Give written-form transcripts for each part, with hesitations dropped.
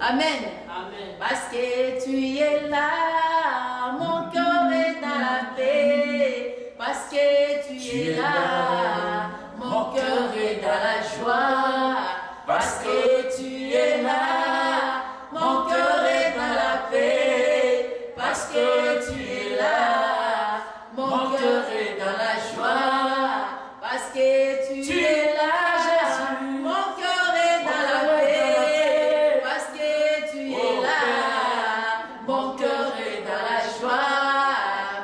Amen. Amen. Parce que tu es là, mon cœur est dans la paix. Parce que tu es là, mon cœur est dans la joie. Parce que tu es là, mon cœur est dans la paix. Parce que tu es là, mon cœur est dans la joie. Parce que tu es là, Jésus, mon cœur est dans la paix. Parce que tu es là, mon cœur est dans la joie.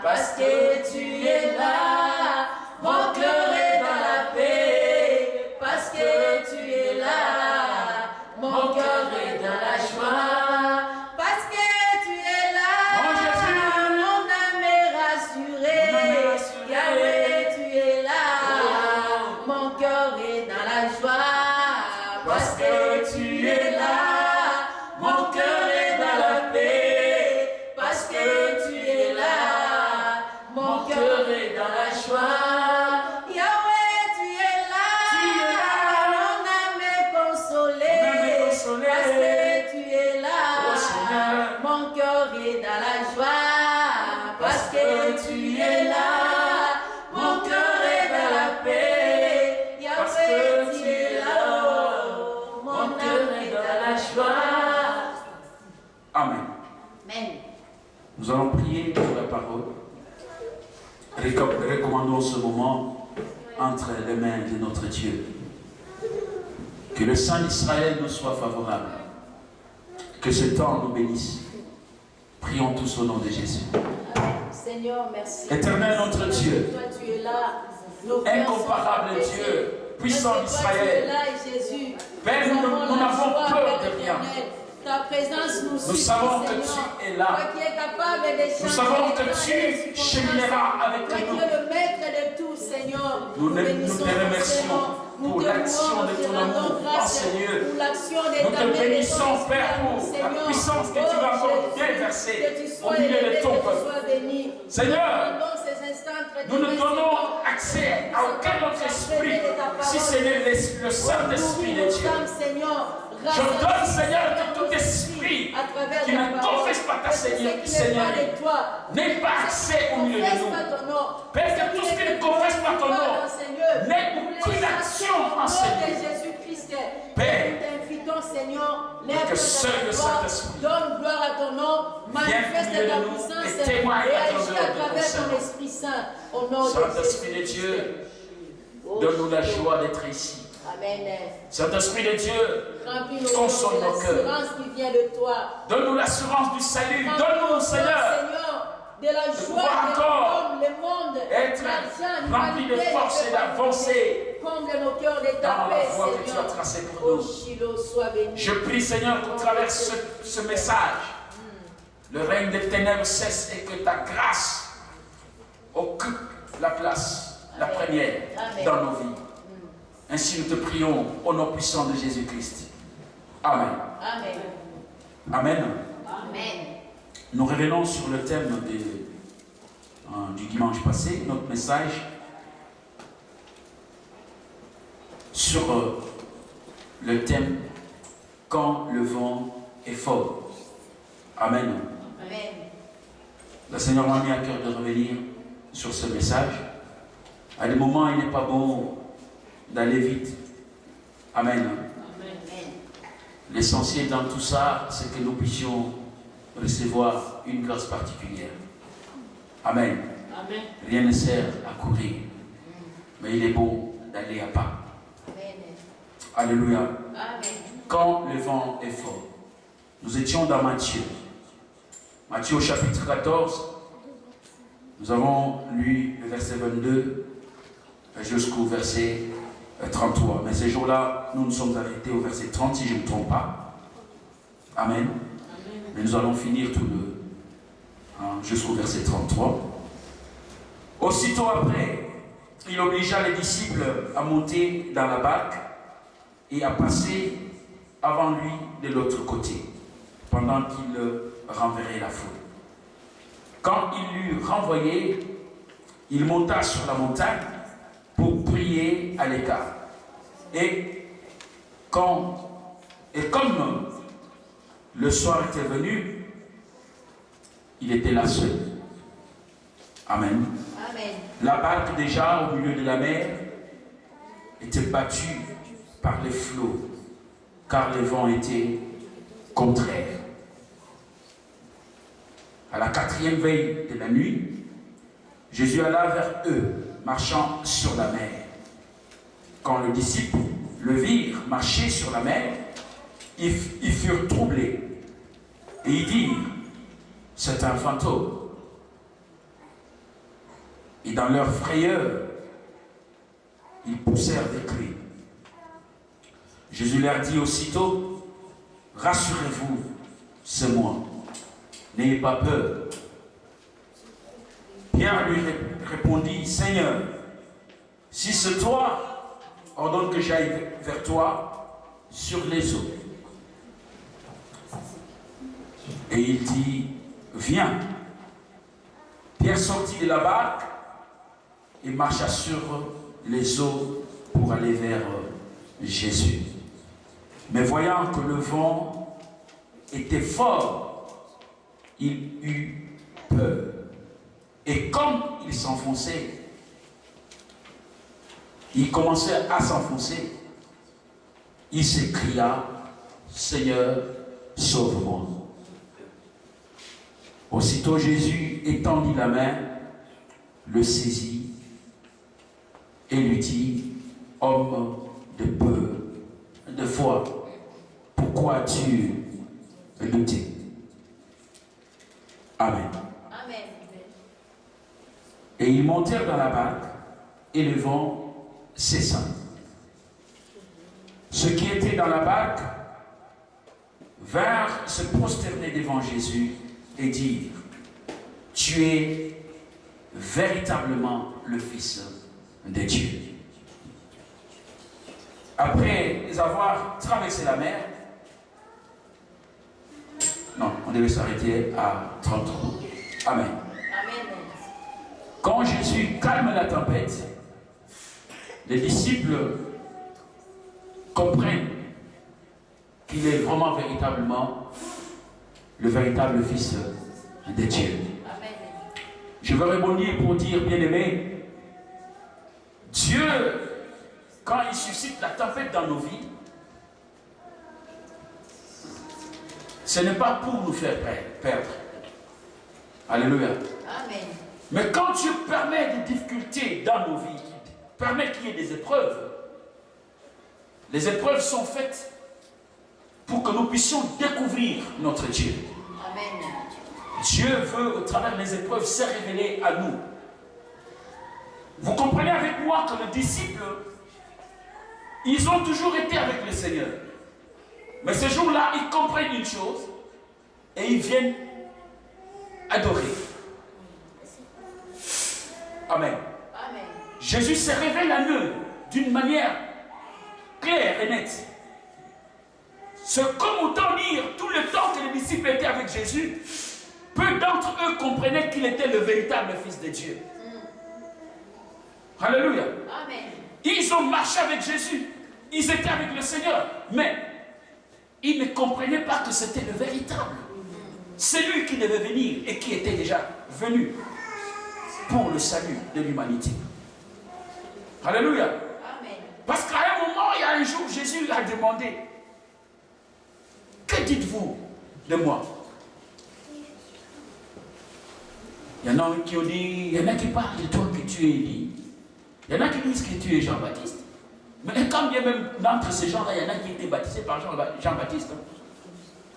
Parce que tu es là, mon cœur est dans la paix. Parce que tu es là, mon cœur est dans la joie. Parce que tu es là, mon âme est rassurée. Yahweh, tu es là, mon cœur est dans la joie. Parce que tu es là, mon cœur est dans la paix. Parce que tu es là, mon cœur est dans la joie. Yahweh, tu es là, mon âme est consolée. Parce que tu es là, mon cœur est dans la joie. Parce que tu es là, mon cœur est dans la paix. Yahweh, tu es là, mon âme est dans la joie. Amen. Amen. Nous allons prier pour la parole. Recommandons ce moment entre les mains de notre Dieu. Que le Saint d'Israël nous soit favorable. Que ce temps nous bénisse. Prions tous au nom de Jésus. Seigneur, merci. Éternel notre Dieu, Toi, tu es là. Nos cœurs incomparable sont apaisés. Dieu, puissant Parce que toi, d'Israël. tu es là, et Jésus. Père, Nous nous avons la n'avons joie, peur Père de rien. éternel. Ta présence nous suffit, Nous savons que Seigneur. tu es là. Toi qui es capable de changer Nous savons les que temps et les tu circonstances. chemineras avec Toi nous. qui es le maître de tout, Seigneur. Nous te bénissons ton remercions Seigneur. Nous pour te l'action louons, de te ton rendons amour, grâce oh Seigneur. pour l'action de Nous ta te main et de ton bénissons, esprit, Père, pour la Seigneur. puissance que tu vas encore Jésus, déverser que tu au sois milieu élevé, de ton que tu peuple. sois béni. Seigneur, Pendant ces instants très nous ne difficiles, donnons Seigneur, accès à aucun autre esprit de ta parole. si ce n'est le Saint-Esprit de Dieu. Je donne, Seigneur, que tout esprit qui ne confesse pas ta Seigneur n'ait pas accès au milieu de nous. Père, que tout ce qui ne confesse pas ton nom n'ait aucune action en Seigneur. Père, que seul le Saint-Esprit donne gloire à ton nom, manifeste vienne ta de nous puissance et témoigne et à ton agis nom à de travers ton ton Saint. Esprit Saint. Au nom de Saint-Esprit de Jésus. Dieu, donne-nous la joie d'être ici. Amen. Saint-Esprit de Dieu, Remplis nos console cœurs nos de cœurs. l'assurance qui vient de toi. Donne-nous l'assurance du salut. Remplis nos Donne-nous, cœurs, Seigneur, de la joie pouvoir de encore l'homme, le monde, être l'argent, rempli de l'humanité, force et d'avancer comble nos cœurs de ta dans la paix, voie que tu as Seigneur. tracée pour Oh, nous. Shiloh, sois béni. Je prie, Seigneur, qu'au travers ce message, le règne des ténèbres cesse et que ta grâce occupe la place, la première dans nos vies. Ainsi nous te prions au nom puissant de Jésus-Christ. Amen. Amen. Amen. Amen. Nous revenons sur le thème du dimanche passé, notre message sur le thème « Quand le vent est fort ». Amen. Amen. Le Seigneur m'a mis à cœur de revenir sur ce message. À des moments, il n'est pas bon d'aller vite. Amen. Amen. L'essentiel dans tout ça, c'est que nous puissions recevoir une grâce particulière. Amen. Amen. Rien ne sert à courir, mais il est bon d'aller à pas. Amen. Alléluia. Amen. Quand le vent est fort. Nous étions dans Matthieu. Matthieu au chapitre 14. Nous avons lu le verset 22 jusqu'au verset 33. Mais ces jours-là, nous nous sommes arrêtés au verset 30, si je ne me trompe pas. Amen. Mais nous allons finir tout jusqu'au verset 33. Aussitôt après, il obligea les disciples à monter dans la barque et à passer avant lui de l'autre côté, pendant qu'il renverrait la foule. Quand il l'eut renvoyé, il monta sur la montagne pour prier à l'écart. Et comme le soir était venu, il était là seul. Amen. Amen. La barque déjà au milieu de la mer était battue par les flots, car les vents étaient contraires. À la 4e veille de la nuit, Jésus alla vers eux, marchant sur la mer. Quand les disciples le virent marcher sur la mer, ils furent troublés. Et ils dirent, c'est un fantôme. Et dans leur frayeur, ils poussèrent des cris. Jésus leur dit aussitôt, rassurez-vous, c'est moi. N'ayez pas peur. Pierre lui répondit, Seigneur, si c'est toi, ordonne que j'aille vers toi sur les eaux. Et il dit, viens. Pierre sortit de la barque et marcha sur les eaux pour aller vers Jésus. Mais voyant que le vent était fort, il eut peur. Et comme il s'enfonçait, il commençait à s'enfoncer, il s'écria, Seigneur, sauve-moi. Aussitôt Jésus étendit la main, le saisit et lui dit, homme de peu de foi, pourquoi as-tu douté? Amen. Amen. Et ils montèrent dans la barque et le vent cessa. Ceux qui étaient dans la barque vinrent se prosterner devant Jésus et dire, tu es véritablement le Fils de Dieu. Après avoir traversé la mer, non, on devait s'arrêter à 33. Amen. Amen. Quand Jésus calme la tempête, les disciples comprennent qu'il est vraiment véritablement le véritable Fils de Dieu. Amen. Je veux rebondir pour dire, bien-aimés, Dieu, quand il suscite la tempête dans nos vies, ce n'est pas pour nous faire perdre. Alléluia. Amen. Mais quand Dieu permet des difficultés dans nos vies, permet qu'il y ait des épreuves, les épreuves sont faites pour que nous puissions découvrir notre Dieu. Amen. Dieu veut, au travers des épreuves, se révéler à nous. Vous comprenez avec moi que les disciples, ils ont toujours été avec le Seigneur. Mais ce jour-là, ils comprennent une chose et ils viennent adorer. Amen. Amen. Jésus se révèle à eux d'une manière claire et nette. C'est comme autant dire, tout le temps que les disciples étaient avec Jésus, peu d'entre eux comprenaient qu'il était le véritable Fils de Dieu. Alléluia. Amen. Ils ont marché avec Jésus. Ils étaient avec le Seigneur. Mais ils ne comprenaient pas que c'était le véritable. C'est lui qui devait venir et qui était déjà venu pour le salut de l'humanité. Alléluia. Amen. Parce qu'à un moment, il y a un jour, Jésus lui a demandé, que dites-vous de moi? Il y en a qui ont dit, il y en a qui parlent de toi que tu es Élie. Il y en a qui disent que tu es Jean-Baptiste. Mais quand bien même d'entre ces gens-là, il y en a qui étaient baptisés par Jean-Baptiste.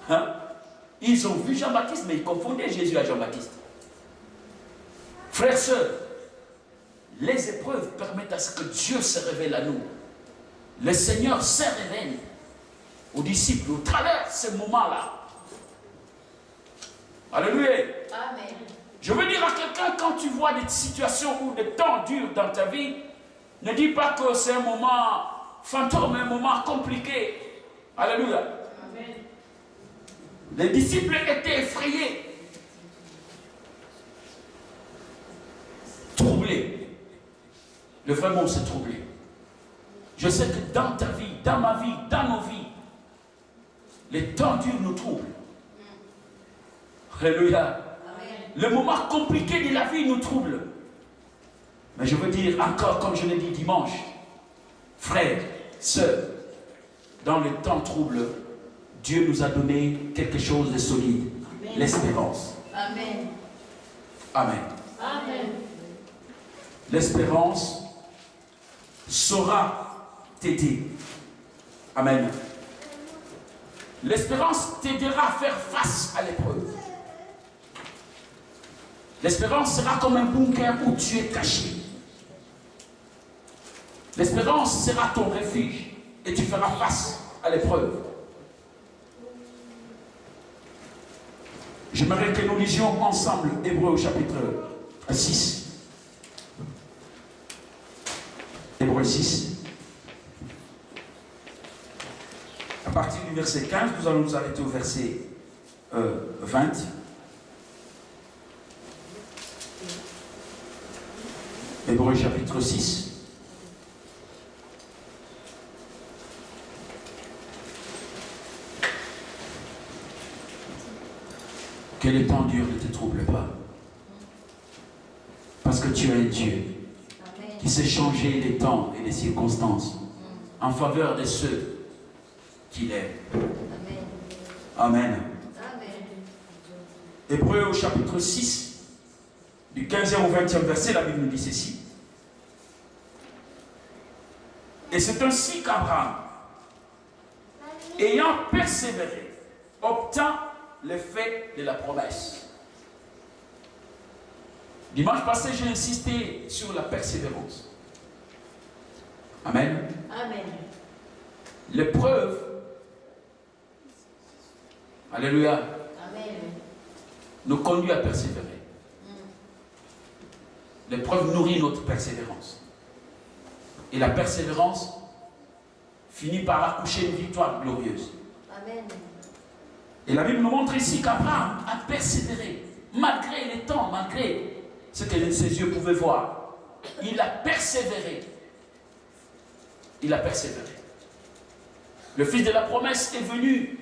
Hein? Ils ont vu Jean-Baptiste, mais ils confondaient Jésus à Jean-Baptiste. Frères, sœurs, les épreuves permettent à ce que Dieu se révèle à nous. Le Seigneur se révèle aux disciples au travers de ce moment-là. Alléluia. Amen. Je veux dire à quelqu'un, quand tu vois des situations ou des temps durs dans ta vie, ne dis pas que c'est un moment fantôme, un moment compliqué. Alléluia. Amen. Les disciples étaient effrayés, troublés. Le vrai mot, c'est troublé. Je sais que dans ta vie, dans ma vie, dans nos vies, les temps durs nous troublent. Alléluia. Le moment compliqué de la vie nous trouble. Mais je veux dire encore, comme je l'ai dit dimanche, frères, sœurs, dans le temps trouble, Dieu nous a donné quelque chose de solide, l'espérance. Amen. Amen. Amen. L'espérance saura t'aider. Amen. L'espérance t'aidera à faire face à l'épreuve. L'espérance sera comme un bunker où tu es caché. L'espérance sera ton refuge et tu feras face à l'épreuve. J'aimerais que nous lisions ensemble Hébreux au chapitre 6. Hébreux 6. À partir du verset 15, nous allons nous arrêter au verset 20. Hébreux chapitre 6. Que les temps durs ne te troublent pas. Parce que tu as un Dieu qui sait changer les temps et les circonstances en faveur de ceux qu'il aime. Amen. Hébreux au chapitre 6, du 15e au 20e verset, la Bible nous dit ceci. Et c'est ainsi qu'Abraham, ayant persévéré, obtint l'effet de la promesse. Dimanche passé, j'ai insisté sur la persévérance. Amen. Amen. L'épreuve, alléluia, Amen. nous conduit à persévérer. L'épreuve nourrit notre persévérance. Et la persévérance finit par accoucher une victoire glorieuse. Amen. Et la Bible nous montre ici qu'Abraham a persévéré, malgré les temps, malgré ce que ses yeux pouvaient voir. Il a persévéré. Il a persévéré. Le fils de la promesse est venu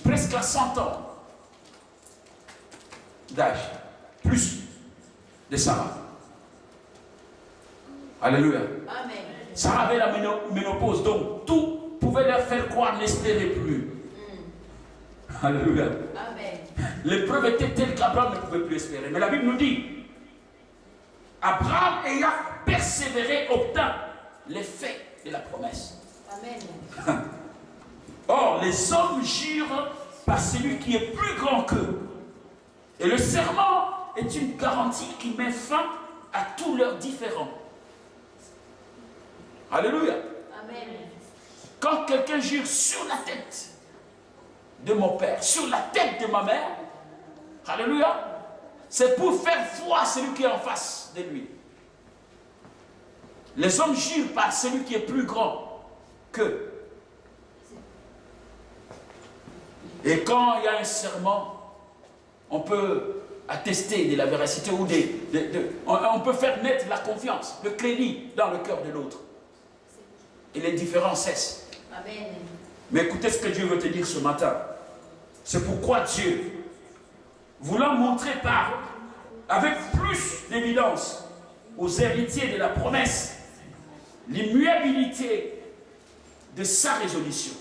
presque à 100 ans d'âge, plus de Sarah. Alléluia. Amen. Sarah avait la ménopause, donc tout pouvait leur faire croire n'espérer plus. Alléluia. Amen. L'épreuve était telle qu'Abraham ne pouvait plus espérer. Mais la Bible nous dit, Abraham ayant persévéré obtint l'effet de la promesse. Amen. Or, les hommes jurent par celui qui est plus grand qu'eux. Et le serment est une garantie qui met fin à tous leurs différends. Alléluia. Amen. Quand quelqu'un jure sur la tête de mon père, sur la tête de ma mère, alléluia, c'est pour faire foi à celui qui est en face de lui. Les hommes jurent par celui qui est plus grand qu'eux. Et quand il y a un serment, on peut attester de la véracité ou on peut faire naître la confiance, le crédit dans le cœur de l'autre. Et les différends cessent. Amen. Mais écoutez ce que Dieu veut te dire ce matin. C'est pourquoi Dieu, voulant montrer avec plus d'évidence aux héritiers de la promesse l'immuabilité de sa résolution,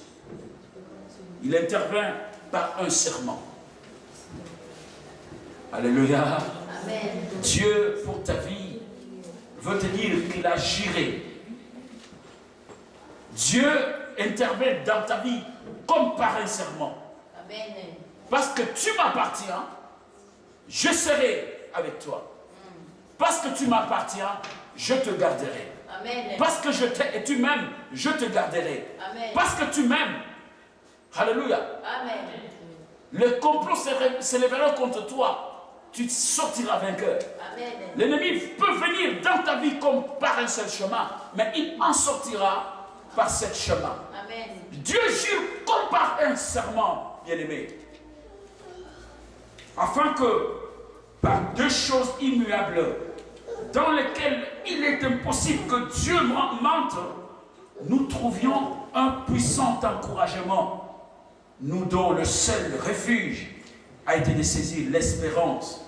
il intervient par un serment. Alléluia. Amen. Dieu, pour ta vie, veut te dire qu'il a juré. Dieu intervient dans ta vie comme par un serment. Amen. Parce que tu m'appartiens, je serai avec toi. Parce que tu m'appartiens, je te garderai. Amen. Parce que je t'aime et tu m'aimes, je te garderai. Amen. Parce que tu m'aimes. Alléluia. Amen. Le complot s'élèvera contre toi. Tu sortiras vainqueur. Amen. L'ennemi peut venir dans ta vie comme par un seul chemin, mais il en sortira par ce chemin. Amen. Dieu jure comme par un serment, bien-aimé, afin que par deux choses immuables dans lesquelles il est impossible que Dieu mente, nous trouvions un puissant encouragement, nous dont le seul refuge a été de saisir l'espérance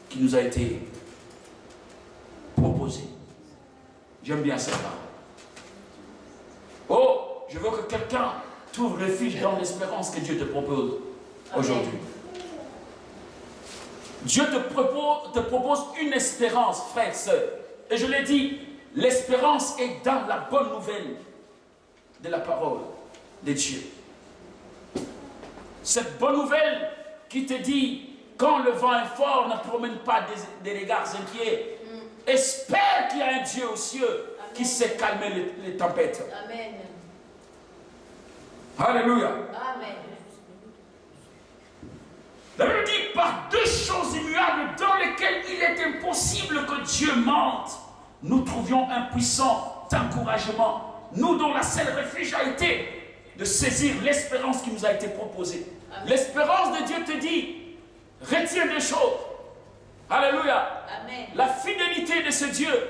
qui nous a été proposée. J'aime bien cette parole. Oh, je veux que quelqu'un trouve refuge dans l'espérance que Dieu te propose aujourd'hui. Dieu te propose une espérance, frères et sœurs. Et je l'ai dit, l'espérance est dans la bonne nouvelle de la parole de Dieu. Cette bonne nouvelle qui te dit, quand le vent est fort, ne promène pas des regards inquiets. Espère qu'il y a un Dieu aux cieux qui sait calmer les tempêtes. Amen. Alléluia. Amen. La Bible dit, par deux choses immuables dans lesquelles il est impossible que Dieu mente, nous trouvions un puissant encouragement. Nous dont la seule refuge a été de saisir l'espérance qui nous a été proposée. L'espérance de Dieu te dit, retiens des choses. Alléluia. Amen. La fidélité de ce Dieu.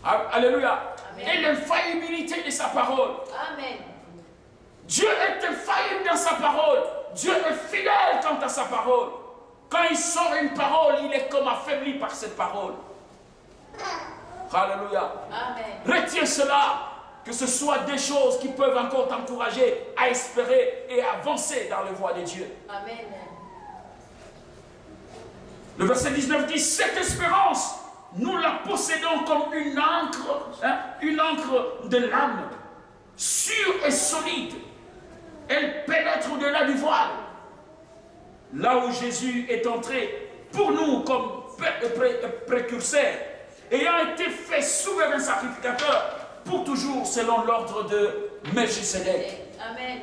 Alléluia. Amen. Et l'infaillibilité de sa parole. Amen. Dieu est infaillible dans sa parole. Dieu est fidèle quant à sa parole. Quand il sort une parole, il est comme affaibli par cette parole. Alléluia. Amen. Retiens cela, que ce soit des choses qui peuvent encore t'encourager à espérer et avancer dans les voies de Dieu. Amen. Le verset 19 dit, cette espérance, nous la possédons comme une encre de l'âme, sûre et solide. Elle pénètre au-delà du voile. Là où Jésus est entré pour nous comme précurseur, ayant été fait souverain sacrificateur pour toujours selon l'ordre de Melchisedec. Amen.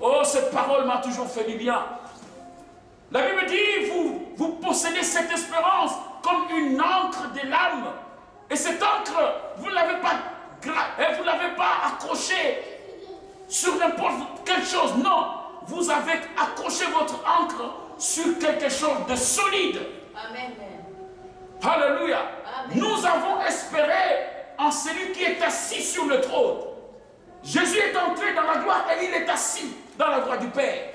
Oh, cette parole m'a toujours fait du bien. La Bible dit, vous possédez cette espérance comme une encre de l'âme. Et cette encre, vous ne l'avez pas accrochée sur n'importe quelle chose. Non, vous avez accroché votre encre sur quelque chose de solide. Amen. Alléluia. Amen. Nous avons espéré en celui qui est assis sur le trône. Jésus est entré dans la gloire et il est assis dans la gloire du Père.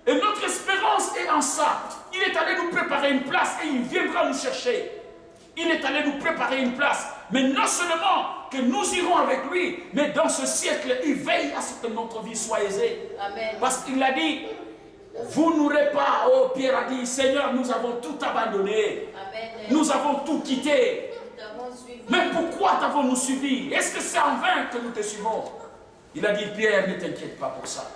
Et notre espérance est en ça. Il est allé nous préparer une place et il viendra nous chercher. Il est allé nous préparer une place. Mais non seulement que nous irons avec lui, mais dans ce siècle, il veille à ce que notre vie soit aisée. Amen. Parce qu'il a dit, vous n'aurez pas, oh Pierre a dit, Seigneur, nous avons tout abandonné. Amen. Nous avons tout quitté. Nous t'avons suivi. Mais pourquoi t'avons-nous suivi? Est-ce que c'est en vain que nous te suivons? Il a dit, Pierre, ne t'inquiète pas pour ça.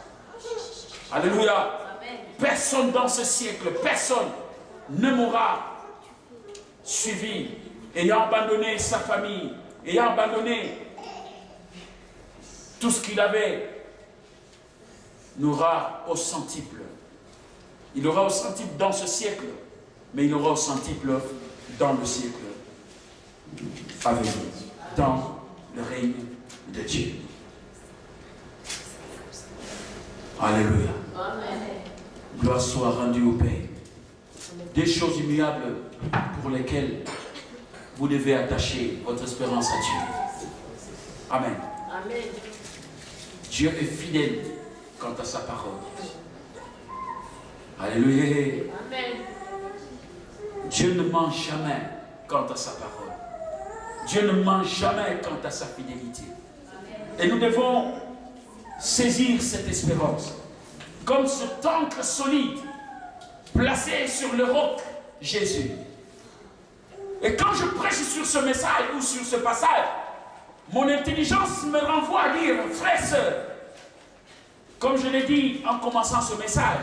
Alléluia. Amen. Personne dans ce siècle, personne ne m'aura suivi, ayant abandonné sa famille, ayant abandonné tout ce qu'il avait, n'aura au centuple. Il aura au centuple dans ce siècle, mais il aura au centuple dans le siècle à venir, dans le règne de Dieu. Alléluia. Amen. Gloire soit rendue au Père. Des choses immuables pour lesquelles vous devez attacher votre espérance à Dieu. Amen. Amen. Dieu est fidèle quant à sa parole. Alléluia. Amen. Dieu ne ment jamais quant à sa parole. Dieu ne ment jamais quant à sa fidélité. Et nous devons saisir cette espérance comme cet ancre solide placé sur le roc Jésus. Et quand je prêche sur ce message ou sur ce passage, mon intelligence me renvoie à dire, frères, sœurs, comme je l'ai dit en commençant ce message,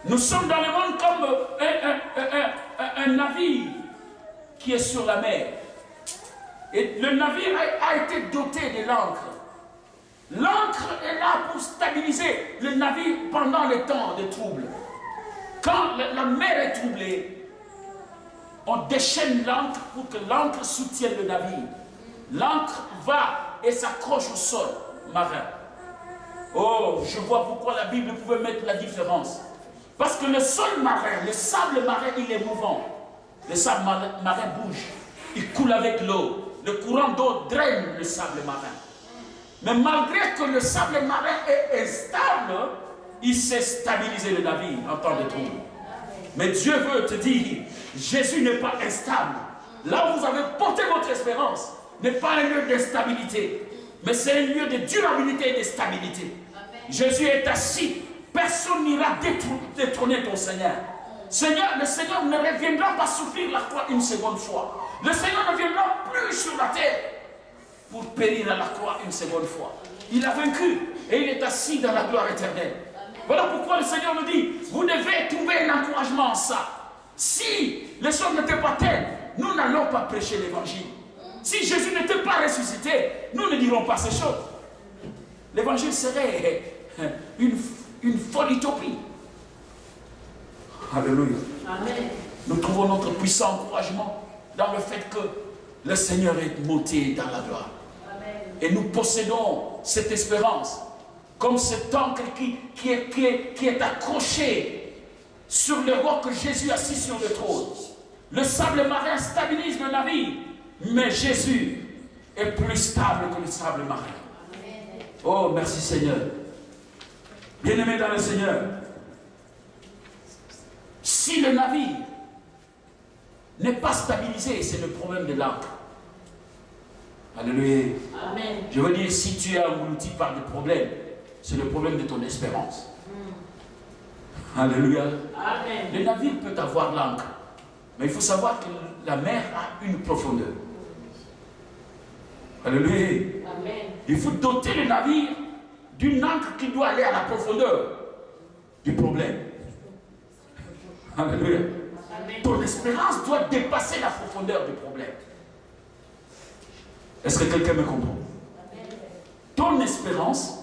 nous sommes dans le monde comme un navire qui est sur la mer. Et le navire a été doté de l'ancre. L'ancre est là pour stabiliser le navire pendant les temps de trouble. Quand la mer est troublée, on déchaîne l'ancre pour que l'ancre soutienne le navire. L'ancre va et s'accroche au sol marin. Oh, je vois pourquoi la Bible pouvait mettre la différence. Parce que le sol marin, le sable marin, il est mouvant. Le sable marin bouge. Il coule avec l'eau. Le courant d'eau draine le sable marin. Mais malgré que le sable marin est instable, il sait stabiliser le navire en temps de trouble. Mais Dieu veut te dire, Jésus n'est pas instable. Là où vous avez porté votre espérance, n'est pas un lieu d'instabilité, mais c'est un lieu de durabilité et de stabilité. Jésus est assis, personne n'ira détrôner ton Seigneur. Le Seigneur ne reviendra pas souffrir la croix une seconde fois. Le Seigneur ne viendra plus sur la terre pour périr à la croix une seconde fois. Il a vaincu et il est assis dans la gloire éternelle. Voilà pourquoi le Seigneur nous dit, vous devez trouver un encouragement en ça. Si les choses n'étaient pas telles, nous n'allons pas prêcher l'évangile. Si Jésus n'était pas ressuscité, nous ne dirons pas ces choses. L'évangile serait une folle utopie. Alléluia. Amen. Nous trouvons notre puissant encouragement dans le fait que le Seigneur est monté dans la gloire. Amen. Et nous possédons cette espérance comme cet ancre qui est accroché sur le roc que Jésus assis sur le trône. Le sable marin stabilise le navire, mais Jésus est plus stable que le sable marin. Amen. Oh, merci Seigneur. Bien-aimés dans le Seigneur, si le navire n'est pas stabilisé, c'est le problème de l'ancre. Alléluia. Amen. Je veux dire, si tu es englouti par des problèmes, c'est le problème de ton espérance. Alléluia. Amen. Le navire peut avoir l'ancre, mais il faut savoir que la mer a une profondeur. Alléluia. Amen. Il faut doter le navire d'une ancre qui doit aller à la profondeur du problème. Alléluia. Amen. Ton espérance doit dépasser la profondeur du problème. Est-ce que quelqu'un me comprend? Amen. Ton espérance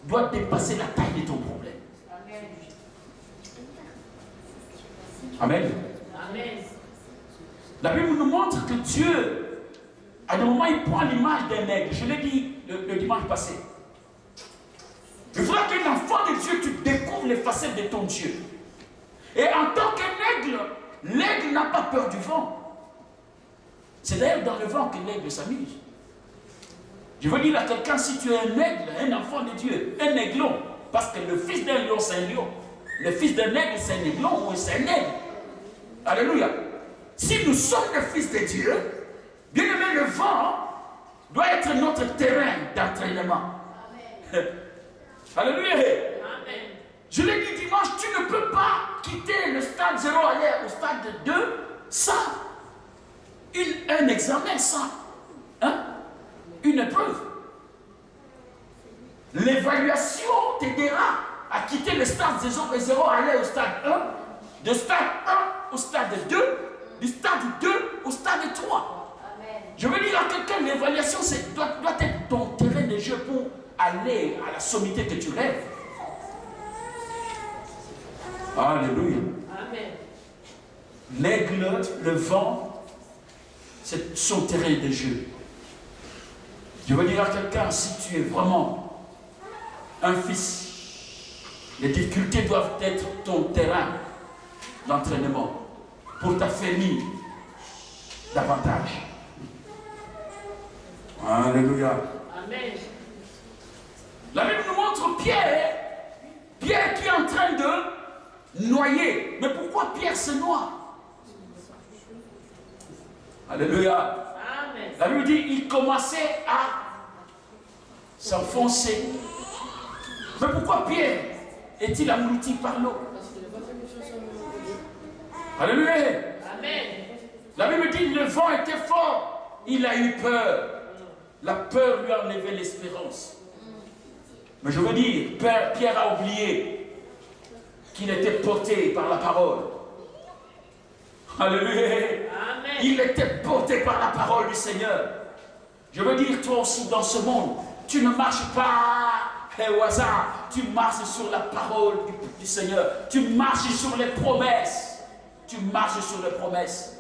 doit dépasser la taille de ton problème. Amen. Amen. La Bible nous montre que Dieu, à un moment, il prend l'image d'un aigle. Je l'ai dit le dimanche passé. Il faudra qu'un enfant de Dieu, tu découvres les facettes de ton Dieu. Et en tant qu'aigle, l'aigle n'a pas peur du vent. C'est d'ailleurs dans le vent que l'aigle s'amuse. Je veux dire à quelqu'un, si tu es un aigle, un enfant de Dieu, un aiglon, parce que le fils d'un lion, c'est un lion. Le fils d'un aigle, c'est un aiglon ou c'est un aigle. Alléluia. Si nous sommes le fils de Dieu, bien aimé, le vent doit être notre terrain d'entraînement. Alléluia. Amen. Je l'ai dit dimanche, tu ne peux pas quitter le stade 0 aller au stade 2 sans un examen, sans une épreuve. L'évaluation t'aidera à quitter le stade 0 aller au stade 1, de stade 1 au stade 2, du stade 2 au stade 3. Amen. Je veux dire à quelqu'un, l'évaluation doit être ton terrain de jeu pour aller à la sommité que tu rêves. Alléluia. Amen. L'aigle, le vent, c'est son terrain de jeu. Je veux dire à quelqu'un, si tu es vraiment un fils, les difficultés doivent être ton terrain d'entraînement pour ta famille davantage. Alléluia. Amen. La Bible nous montre Pierre qui est en train de noyer. Mais pourquoi Pierre se noie? Alléluia. Amen. La Bible dit il commençait à s'enfoncer. Mais pourquoi Pierre est-il englouti par l'eau? Alléluia. Amen. La Bible dit le vent était fort. Il a eu peur. La peur lui a enlevé l'espérance. Mais je veux dire, Pierre a oublié qu'il était porté par la parole. Alléluia. Amen. Il était porté par la parole du Seigneur. Je veux dire, toi aussi dans ce monde, tu ne marches pas au hasard. Tu marches sur la parole du Seigneur. Tu marches sur les promesses. Tu marches sur les promesses.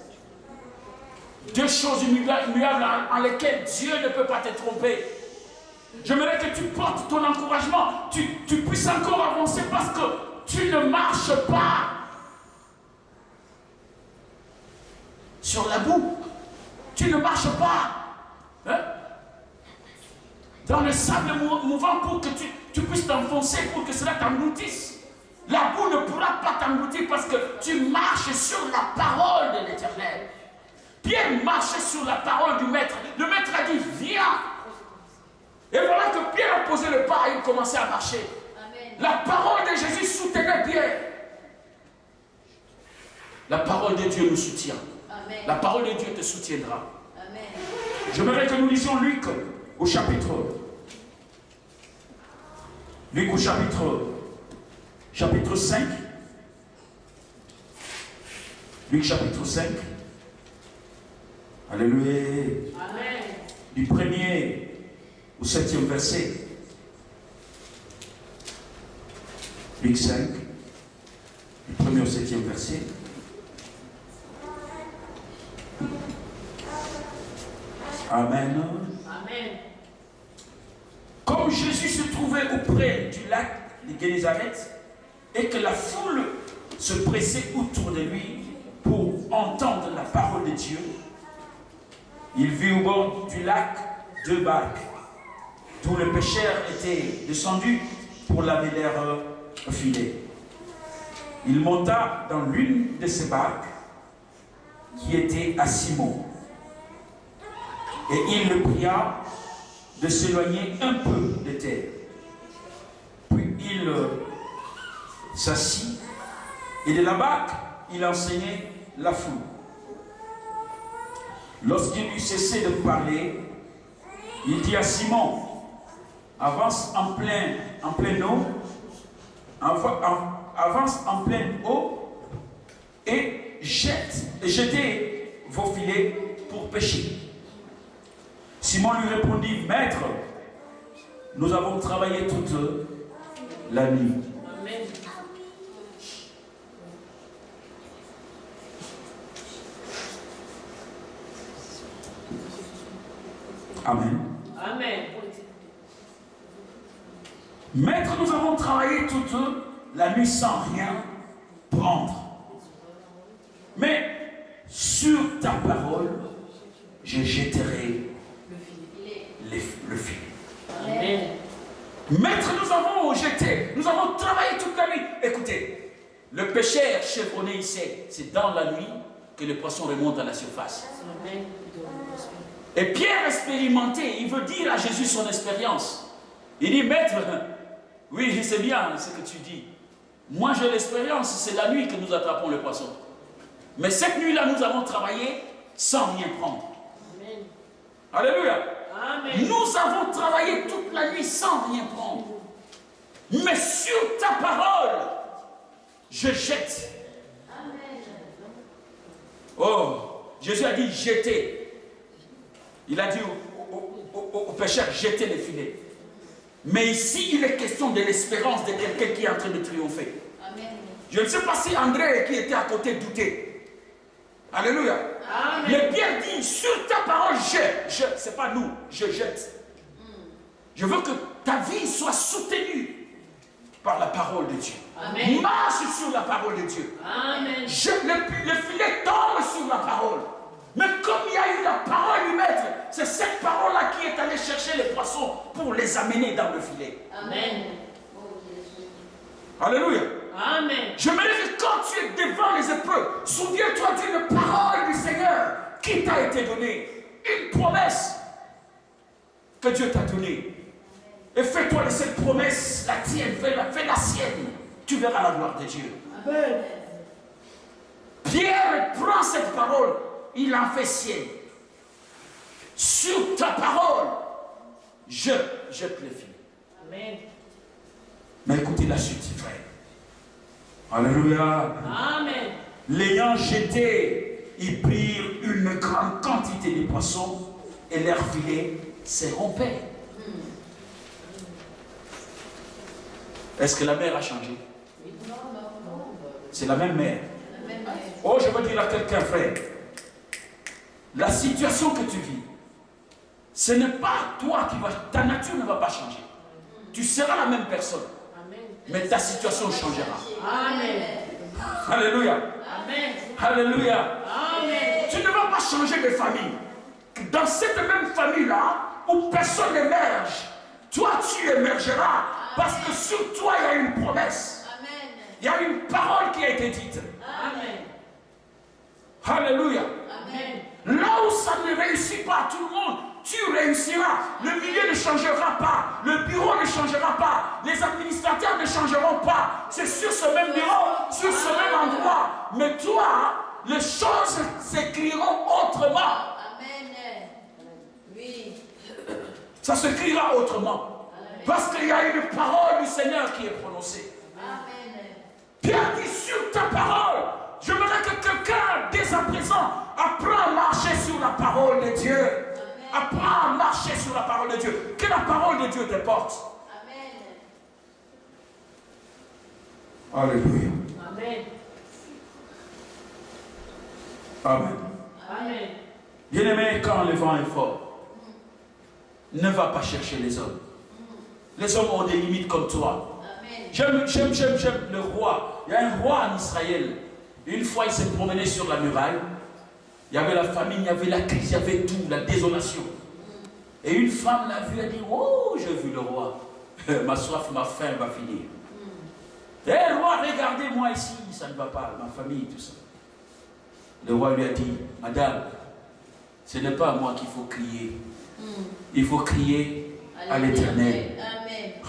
Deux choses immuables en lesquelles Dieu ne peut pas te tromper. J'aimerais que tu portes ton encouragement. Tu puisses encore avancer parce que tu ne marches pas sur la boue. Tu ne marches pas dans le sable mouvant pour que tu puisses t'enfoncer, pour que cela t'engloutisse. pourra pas t'engloutir parce que tu marches sur la parole de l'Éternel. Pierre marchait sur la parole du Maître. Le Maître a dit, viens. Et voilà que Pierre a posé le pas et il commençait à marcher. Amen. La parole de Jésus soutenait Pierre. La parole de Dieu nous soutient. Amen. La parole de Dieu te soutiendra. Amen. J'aimerais que nous lisions Luc au chapitre 5. Luc chapitre 5. Alléluia. Amen. Du 1er au 7e verset. Luc 5. Du 1er au 7e verset. Amen. Amen. Comme Jésus se trouvait auprès du lac de Génézareth et que la foule se pressait autour de lui pour entendre la parole de Dieu, il vit au bord du lac 2 barques, d'où le pêcheur était descendu pour laver leurs filets. Il monta dans l'une de ces barques qui était à Simon. Et il le pria de s'éloigner un peu de terre. Puis il s'assit et de la barque, il enseignait la foule. Lorsqu'il eut cessé de parler, il dit à Simon, avance en pleine eau, avance en pleine eau et jetez vos filets pour pêcher. Simon lui répondit, Maître, nous avons travaillé toute la nuit. Amen. Amen. Amen. Maître, nous avons travaillé toute la nuit sans rien prendre. Mais sur ta parole, je jetterai le filet. Amen. Maître, nous avons jeté, nous avons travaillé toute la nuit. Écoutez, le pêcheur chevronné ici, c'est dans la nuit que le poisson remonte à la surface. Amen. Et Pierre expérimenté, il veut dire à Jésus son expérience. Il dit, Maître, oui, c'est bien ce que tu dis. Moi j'ai l'expérience, c'est la nuit que nous attrapons le poisson. Mais cette nuit-là, nous avons travaillé sans rien prendre. Amen. Alléluia. Amen. Nous avons travaillé toute la nuit sans rien prendre. Mais sur ta parole, je jette. Amen. Oh, Jésus a dit jeter. Il a dit aux pêcheurs, jetez les filets. Mais ici, il est question de l'espérance de quelqu'un qui est en train de triompher. Amen. Je ne sais pas si André qui était à côté doutait. Alléluia. Amen. Mais Pierre dit, sur ta parole, c'est pas nous, je jette. Je veux que ta vie soit soutenue par la parole de Dieu. Amen. Marche sur la parole de Dieu. Amen. Le filet tombe sur la parole. Mais comme il y a eu la parole du Maître, c'est cette parole-là qui est allée chercher les poissons pour les amener dans le filet. Amen. Alléluia. Amen. J'aimerais que quand tu es devant les épreuves, souviens-toi d'une parole du Seigneur qui t'a été donnée. Une promesse que Dieu t'a donnée. Et fais-toi de cette promesse la tienne, fais la sienne. Tu verras la gloire de Dieu. Amen. Pierre prend cette parole. Il en fait sienne. Sur ta parole, je jette le filet. Amen. Mais écoutez la suite, frère. Alléluia. Amen. L'ayant jeté, ils prirent une grande quantité de poissons et leur filet s'est rompu. Est-ce que la mer a changé? C'est la même mer. Oh, je veux dire à quelqu'un, frère. La situation que tu vis, ce n'est pas toi qui vas, ta nature ne va pas changer. Tu seras la même personne. Amen. Mais ta situation changera. Amen. Alléluia. Amen. Alléluia. Amen. Tu ne vas pas changer de famille. Dans cette même famille-là, où personne n'émerge, toi tu émergeras. Parce que sur toi, il y a une promesse. Amen. Il y a une parole les administrateurs ne changeront pas. C'est sur ce même bureau, sur ce même endroit. Mais toi, les choses s'écriront autrement. Amen. Oui. Ça s'écrira autrement. Parce qu'il y a une parole du Seigneur qui est prononcée. Amen. Pierre dit sur ta parole. J'aimerais que quelqu'un, dès à présent, apprend à marcher sur la parole de Dieu. Amen. Apprends à marcher sur la parole de Dieu. Que la parole de Dieu te porte. Amen. Alléluia. Amen. Amen. Amen. Bien-aimé, quand le vent est fort, ne va pas chercher les hommes. Les hommes ont des limites comme toi. J'aime le roi. Il y a un roi en Israël. Une fois, il s'est promené sur la muraille. Il y avait la famine, il y avait la crise, il y avait tout, la désolation. Et une femme l'a vu, elle dit, oh, j'ai vu le roi. Ma soif, ma faim va finir. Eh, roi, regardez-moi ici, ça ne va pas, ma famille, tout ça. Le roi lui a dit, madame, ce n'est pas à moi qu'il faut crier. Il faut crier à l'Éternel.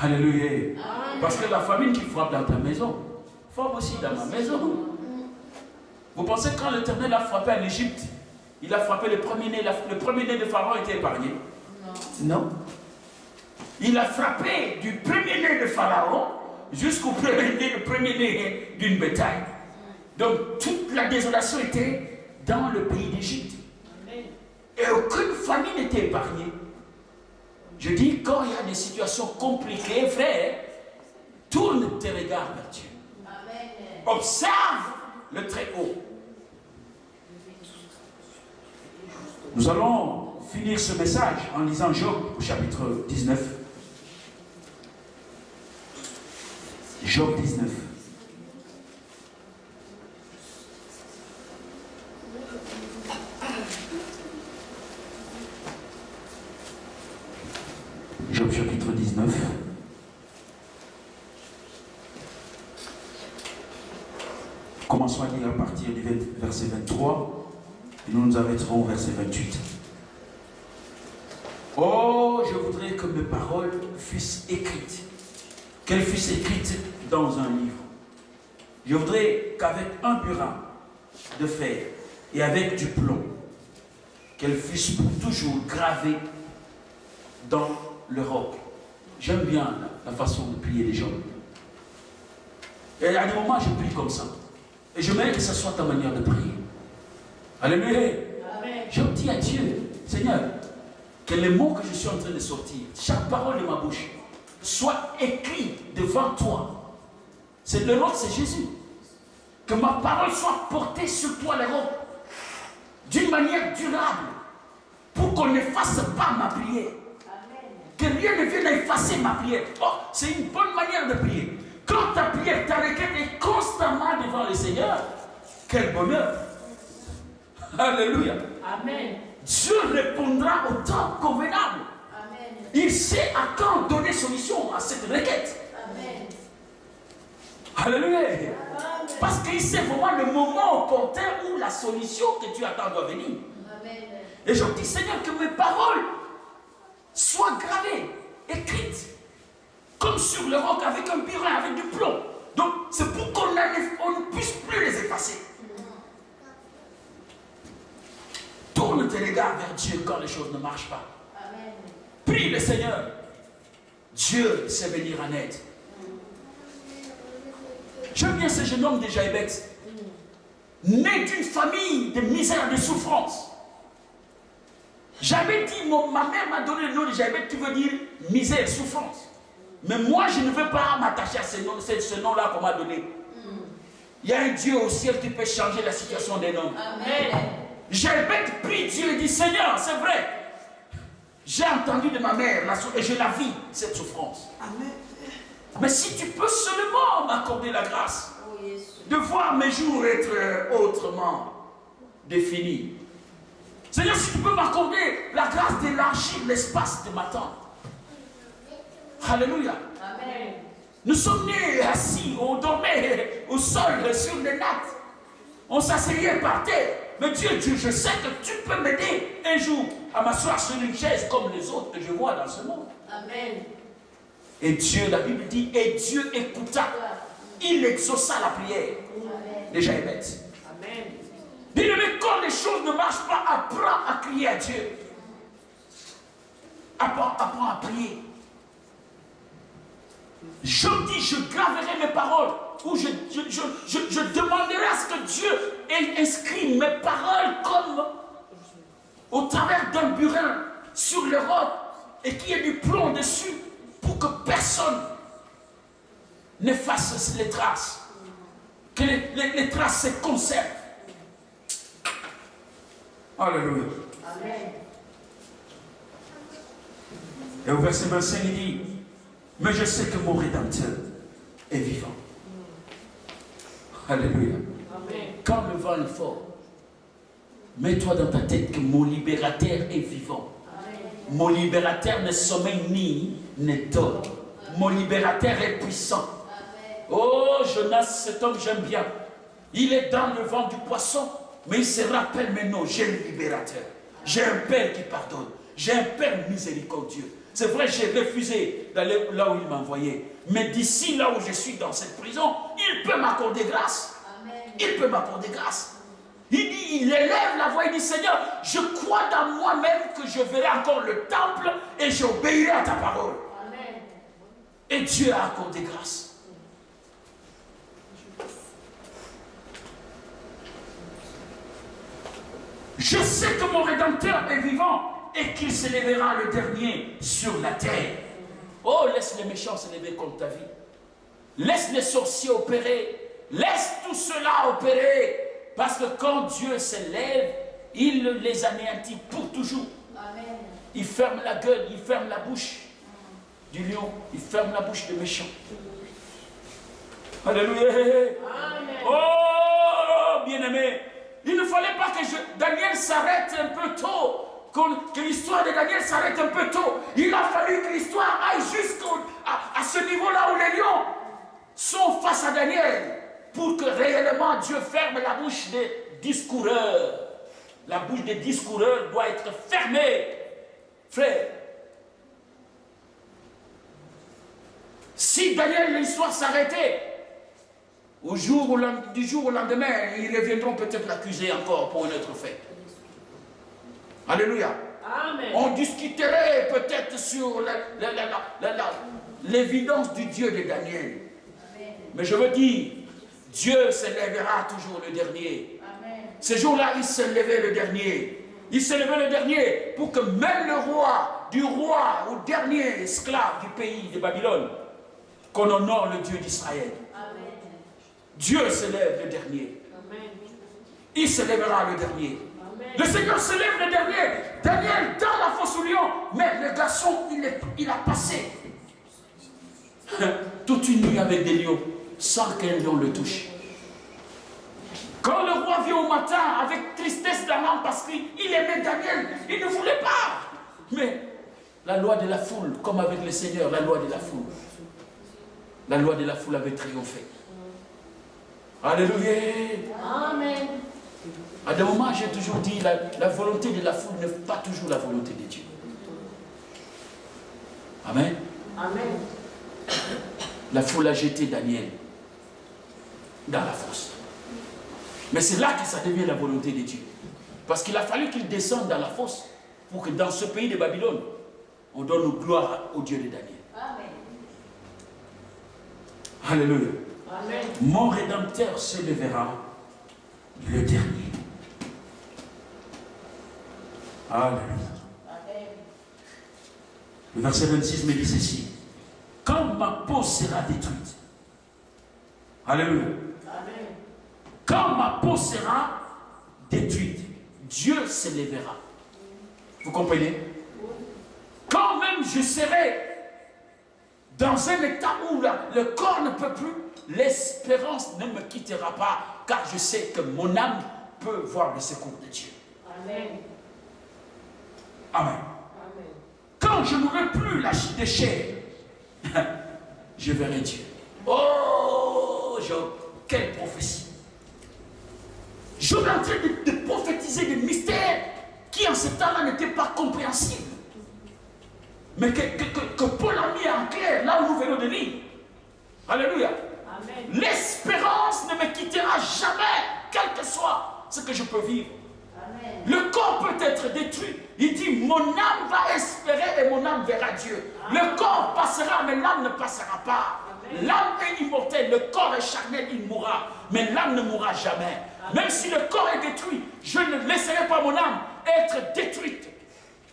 Alléluia. Parce que la famine qui frappe dans ta maison, frappe aussi dans ma maison. Vous pensez que quand l'Éternel a frappé en Égypte, il a frappé le premier-né de Pharaon était épargné? Non. Il a frappé du premier-né de Pharaon jusqu'au premier-né d'une bétail. Donc toute la désolation était dans le pays d'Égypte. Et aucune famille n'était épargnée. Je dis, quand il y a des situations compliquées, frère, tourne tes regards vers Dieu. Observe le Très-Haut. Nous allons finir ce message en lisant Job au chapitre 19. Job 19. Job chapitre 19. Commençons à lire à partir du verset 23 et nous nous arrêterons au verset 28. Oh, je voudrais que mes paroles fussent écrites, qu'elles fussent écrites dans un livre. Je voudrais qu'avec un burin de fer et avec du plomb, qu'elles fussent pour toujours gravées dans le roc. J'aime bien la façon de prier les gens. Et à des moments, je prie comme ça. Et je mets que ce soit ta manière de prier. Alléluia. Je dis à Dieu, Seigneur, que les mots que je suis en train de sortir, chaque parole de ma bouche, soit écrit devant toi. C'est le roc, c'est Jésus. Que ma parole soit portée sur toi, le roc, d'une manière durable, pour qu'on n'efface pas ma prière. Que rien ne vienne effacer ma prière. Oh, c'est une bonne manière de prier. Quand ta prière, ta requête est constamment devant le Seigneur, quel bonheur. Alléluia. Amen. Dieu répondra au temps convenable. Amen. Il sait à quand donner solution à cette requête. Amen. Alléluia. Amen. Parce qu'il sait vraiment le moment opportun où la solution que tu attends doit venir. Amen. Et je dis, Seigneur, que mes paroles soient gravées, écrites, comme sur le roc, avec un burin, avec du plomb. Donc, c'est pour qu'on ne puisse plus les effacer. Tourne tes regards vers Dieu quand les choses ne marchent pas. Amen. Prie le Seigneur. Dieu sait venir en aide. J'aime bien ce jeune homme de Jaïbeth, né d'une famille de misère, de souffrance. J'avais dit, ma mère m'a donné le nom de Jaïbeth qui veut dire misère, souffrance. Mais moi, je ne veux pas m'attacher à ce nom-là qu'on m'a donné. Il y a un Dieu au ciel qui peut changer la situation d'un homme. Amen. Jaïbeth prie Dieu et dit, Seigneur, c'est vrai. J'ai entendu de ma mère et je la vis, cette souffrance. Amen. Mais si tu peux seulement m'accorder la grâce Oh, yes. de voir mes jours être autrement définis. Seigneur, si tu peux m'accorder la grâce d'élargir l'espace de ma tente. Alléluia. Amen. Nous sommes nés assis, on dormait au sol, sur les nattes. On s'asseyait par terre. Mais Dieu, je sais que tu peux m'aider un jour à m'asseoir sur une chaise comme les autres que je vois dans ce monde. Amen. Et Dieu, la Bible dit, et Dieu écouta. Il exauça la prière. Déjà est bête. Bien-aimé, quand les choses ne marchent pas, apprends à crier à Dieu. Apprends à prier. Je dis, je graverai mes paroles, ou je demanderai à ce que Dieu inscrit mes paroles comme au travers d'un burin sur le roc et qu'il y ait du plomb dessus pour que personne n'efface les traces, que les traces se conservent. Alléluia. Amen. Et au verset 25, il dit, mais je sais que mon Rédempteur est vivant. Alléluia. Amen. Quand le vent est fort, mets-toi dans ta tête que mon libérateur est vivant. Amen. Mon libérateur ne sommeille ni ne dort. Mon libérateur est puissant. Amen. Oh, Jonas, cet homme, j'aime bien. Il est dans le vent du poisson, mais il se rappelle maintenant, j'ai un libérateur. J'ai un Père qui pardonne. J'ai un Père miséricordieux. C'est vrai, j'ai refusé d'aller là où il m'a envoyé. Mais d'ici là où je suis dans cette prison, il peut m'accorder grâce. Amen. Il peut m'accorder grâce. Il dit, il élève la voix, il dit, Seigneur, je crois dans moi-même que je verrai encore le temple et j'obéirai à ta parole. Amen. Et Dieu a accordé grâce. Je sais que mon Rédempteur est vivant et qu'il s'élèvera le dernier sur la terre. Oh, laisse les méchants s'élever contre ta vie. Laisse les sorciers opérer. Laisse tout cela opérer. Parce que quand Dieu s'élève, il les anéantit pour toujours. Amen. Il ferme la gueule, il ferme la bouche du lion, il ferme la bouche des méchants. Alléluia. Amen. Oh, bien-aimé, il ne fallait pas que Daniel s'arrête un peu tôt. Que l'histoire de Daniel s'arrête un peu tôt. Il a fallu que l'histoire aille jusqu'à ce niveau-là où les lions sont face à Daniel pour que réellement Dieu ferme la bouche des discoureurs. La bouche des discoureurs doit être fermée. Frère, si Daniel, l'histoire s'arrêtait, du jour au lendemain, ils reviendront peut-être l'accuser encore pour un autre fait. Alléluia. Amen. On discuterait peut-être sur l'évidence du Dieu de Daniel. Amen. Mais je veux dire, Dieu s'élèvera toujours le dernier. Amen. Ce jour-là, il s'est levé le dernier. Il s'est levé le dernier pour que même le roi, du roi au dernier esclave du pays de Babylone, qu'on honore le Dieu d'Israël. Dieu s'élève le dernier. Amen. Il s'élèvera le dernier. Le Seigneur se lève le dernier. Daniel dans la fosse au lion. Mais le garçon, il a passé toute une nuit avec des lions sans qu'un lion le touche. Quand le roi vient au matin avec tristesse d'âme parce qu'il aimait Daniel, il ne voulait pas. Mais la loi de la foule, comme avec le Seigneur, la loi de la foule. La loi de la foule avait triomphé. Alléluia. Amen. À des moments, j'ai toujours dit, la volonté de la foule n'est pas toujours la volonté de Dieu. Amen. Amen. La foule a jeté Daniel dans la fosse. Mais c'est là que ça devient la volonté de Dieu. Parce qu'il a fallu qu'il descende dans la fosse pour que dans ce pays de Babylone, on donne gloire au Dieu de Daniel. Amen. Alléluia. Amen. Mon Rédempteur se lèvera le dernier. Alléluia. Le verset 26 me dit ceci. Quand ma peau sera détruite. Alléluia. Amen. Quand ma peau sera détruite, Dieu se lèvera. Vous comprenez? Quand même je serai dans un état où le corps ne peut plus, l'espérance ne me quittera pas, car je sais que mon âme peut voir le secours de Dieu. Amen. Amen. Amen. Quand je n'aurai plus la chair, je verrai Dieu. Oh, Job, quelle prophétie. Job est en train de prophétiser des mystères qui en ce temps-là n'étaient pas compréhensibles. mais que Paul a mis en clair là où nous venons de lire. Alléluia. L'espérance ne me quittera jamais, quel que soit ce que je peux vivre. Amen. Le corps peut être détruit. Il dit, mon âme va espérer et mon âme verra Dieu. Amen. Le corps passera, mais l'âme ne passera pas. L'âme est immortelle, le corps est charnel, il mourra. Mais l'âme ne mourra jamais. Amen. Même si le corps est détruit, je ne laisserai pas mon âme être détruite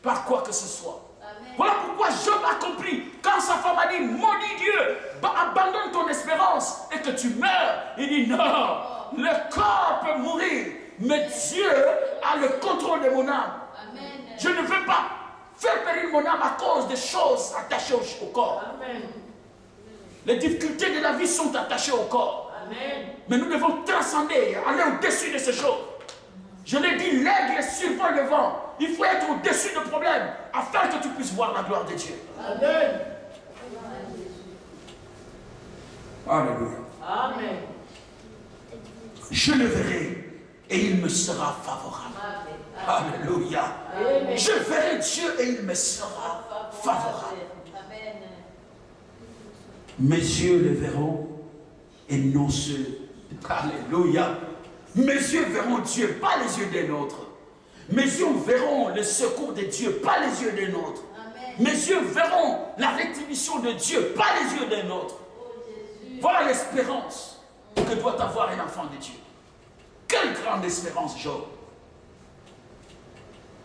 par quoi que ce soit. Amen. Voilà pourquoi Job a compris. Quand sa femme a dit, maudit Dieu, abandonne ton espérance et que tu meurs. Il dit, non, le corps peut mourir, mais Dieu a le contrôle de mon âme. Amen. Je ne veux pas faire périr mon âme à cause des choses attachées au corps. Amen. Les difficultés de la vie sont attachées au corps. Amen. Mais nous devons transcender, aller au-dessus de ces choses. Je l'ai dit, l'aigle survole le vent. Il faut être au-dessus des problèmes afin que tu puisses voir la gloire de Dieu. Amen. Alléluia. Amen. Je le verrai et il me sera favorable. Amen. Alléluia. Amen. Je verrai Dieu et il me sera favorable. Amen. Mes yeux le verront et non ceux. Alléluia. Mes yeux verront Dieu, pas les yeux des nôtres. Mes yeux verront le secours de Dieu, pas les yeux des nôtres. Amen. Mes yeux verront la rétribution de Dieu, pas les yeux des nôtres. Voilà l'espérance que doit avoir un enfant de Dieu. Quelle grande espérance, Job.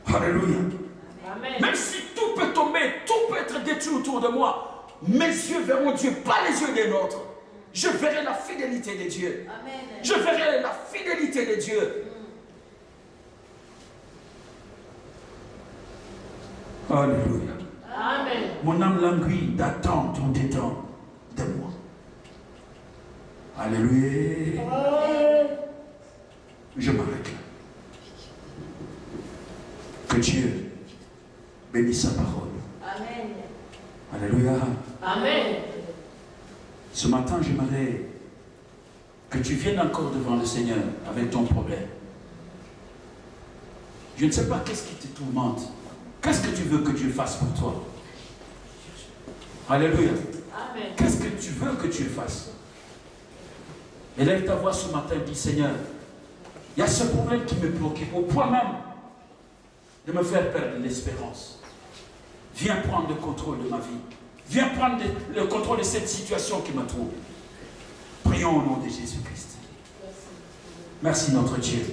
Alléluia. Amen. Même si tout peut tomber, tout peut être détruit autour de moi, mes yeux verront Dieu, pas les yeux des nôtres. Je verrai la fidélité de Dieu. Amen. Je verrai la fidélité de Dieu. Alléluia. Amen. Mon âme languit d'attente ou d'étendre de moi. Alléluia. Amen. Je m'arrête là. Que Dieu bénisse sa parole. Amen. Alléluia. Amen. Ce matin, j'aimerais que tu viennes encore devant le Seigneur avec ton problème. Je ne sais pas qu'est-ce qui te tourmente. Qu'est-ce que tu veux que Dieu fasse pour toi? Alléluia. Amen. Qu'est-ce que tu veux que Dieu fasse? Élève ta voix ce matin et dis, Seigneur, il y a ce problème qui me préoccupe au point même de me faire perdre l'espérance. Viens prendre le contrôle de ma vie. Viens prendre le contrôle de cette situation qui me trouble. Prions au nom de Jésus-Christ. Merci notre Dieu.